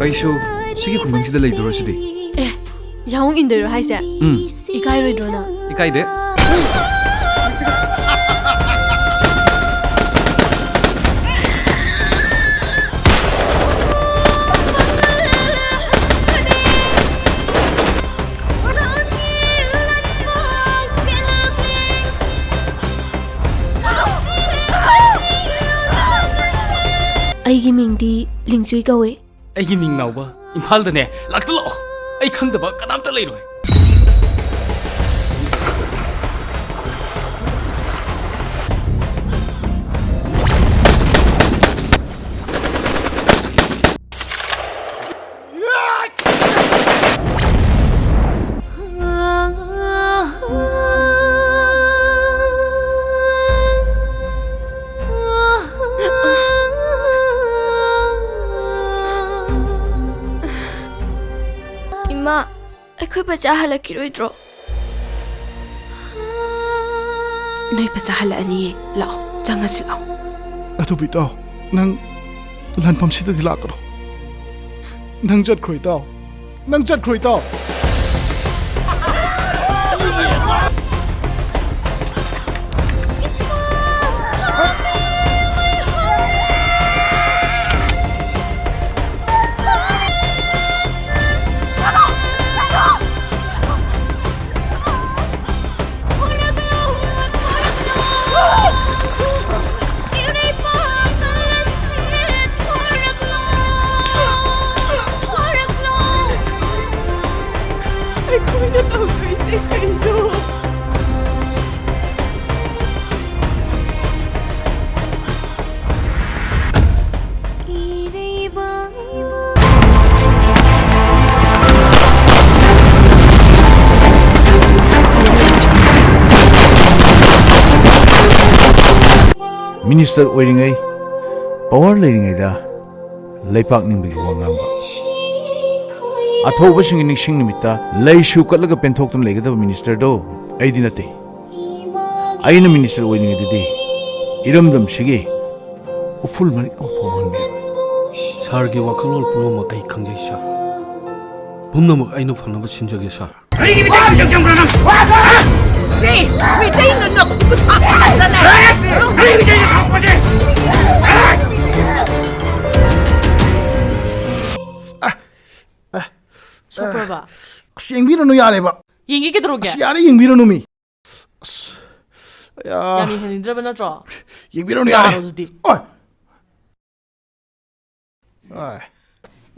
ꯑꯩꯁꯨ ꯁꯤꯒꯤ ꯈꯨꯡꯒꯪꯁꯤꯗ ꯂꯩꯗꯣꯔꯁꯤꯗꯤ ꯌꯥꯎꯡ ꯏꯟꯗꯣꯏꯔꯣ ꯍꯥꯏꯁꯦ? ꯏꯀꯥꯏꯔꯣꯏꯗ꯭ꯔꯣ ꯅꯪ? ꯏꯀꯥꯏꯗꯦ. ꯑꯩꯒꯤ ꯃꯤꯡꯗꯤ ꯂꯤꯡꯆꯨꯏ ꯀꯧꯏ. ꯑꯩꯒꯤ ꯃꯤꯡ ꯅꯥꯎꯕ ꯏꯝꯐꯥꯜꯗꯅꯦ. ꯂꯥꯛꯇ ꯂꯥꯛꯑꯣ. ꯑꯩ ꯈꯪꯗꯕ ꯀꯅꯥꯝꯇ ꯂꯩꯔꯣꯏ. ꯑꯩꯈꯣꯏ ꯄꯆꯥ ꯍꯜꯂꯛꯈꯤꯔꯣꯏꯗ꯭ꯔꯣ? ꯅꯣꯏ ꯄꯆꯥ ꯍꯜꯂꯛꯑꯅꯤꯌꯦ. ꯂꯥꯛꯑꯣ, ꯆꯪꯉꯁꯤ ꯂꯥꯛꯑꯣ. ꯑꯗꯨꯕꯨ ꯏꯇꯥꯎ, ꯅꯪ ꯂꯥꯟꯐꯝꯁꯤꯗꯗꯤ ꯂꯥꯛꯀꯅꯣ. ꯅꯪ ꯆꯠꯈ꯭ꯔꯣ ꯏꯇꯥꯎ. ꯅꯪ ꯆꯠꯈ꯭ꯔꯣ ꯏꯇꯥꯎ. Minister oiringai power leiringaida leipak ningbagi wangamba athoba singi ningsing nimita leishu katlaga penthoktum leigadaba minister do aidi nate aina minister oiringai didi iramdam sigi uful marik awphon be sargi wakhalol puromak ai khangjai sa bumnamak ainu phanaba sinjage sa aigi bitai jamjamrana bitai nanda kuthapana aigi bitai thapade Superba. Yengbirano yareba. Yengi kedroge. Yare yengbirano mi. Yami henindra natro. Yengbirano yare. Oi.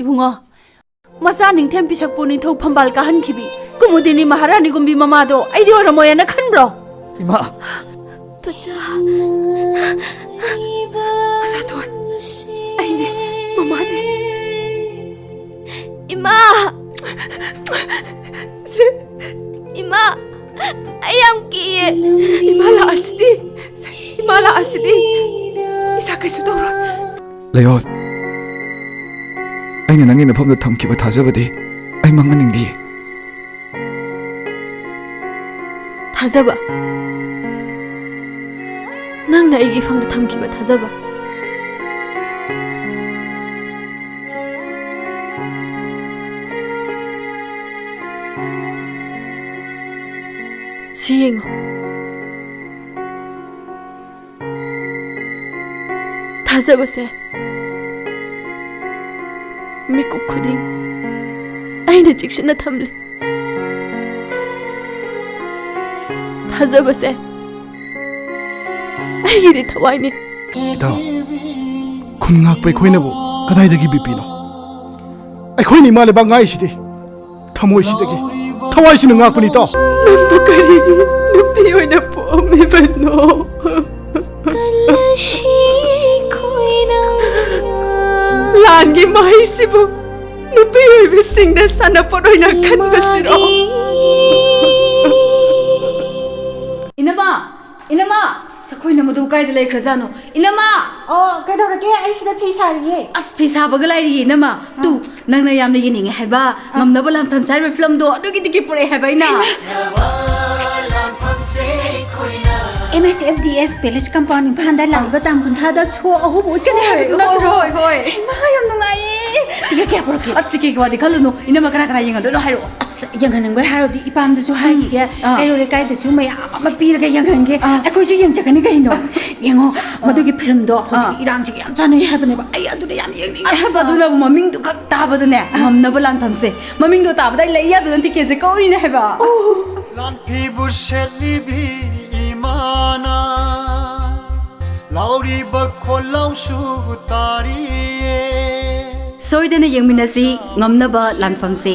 Ibunga. Masa ningthem pisakpu ningthau phambal kahan khibi. Kumudini maharani gumbi mamado aidi oramoya na khanbro. Ima. Pacha. Masa tuan. Aine mamane. Ima. Ima, ayam kiye. Imala asdi. Imala asdi. Isa kaisu tawra. Leon. Aina nangi mafamda thamkiba thajabadi ai manganingdi. Thajaba. Nangna aigi famda thamkiba thajaba. Seeing Thazabase Miku Kuding Aina Jikshana Thamli Thazabase Airi Tawaini Itao Kun ngak pa ikhoinabu kadaidagi bipino Aikhoini male bangai sidi Thamoi sidagi Thawai sina ngakpani to Nambu kari Nupi oina pomi bano Langi mahi sibu Nupi oibi singda sana poroina khanbasiro Inama Inama Sakoi na madu kai dalai khrazano Inama Oh kai daurage ai sida phi sariye As phi sabaga lai ri inama tu nangna yamna yining haiba ngamnaba lanfam sarve film do adugi diki pore haiba ina MSFDS Village Compound Imphal da laiba tam kunthra da so ahum utkane hai hoi hoi ma yam nungai tiga kya porke asti ke gwadi khalunu ina makara kara yenga do hairo yang nang bai haro di ipam da su hai ge kai ro kai da su mai ama pir ge yang ge akoi su yang chakani kai no yengo madu gi film do hoji irang ji yam chane ha bane ba ai adu da yam yeng ni asa aduna maming du kak tabada ne ngamnaba lanfamse maming do tabada leiya du anti ke se ko ina heba lan pi bu shetli bi imana lauri ba kholau su tari soidena yengminasi ngamnaba lanfamse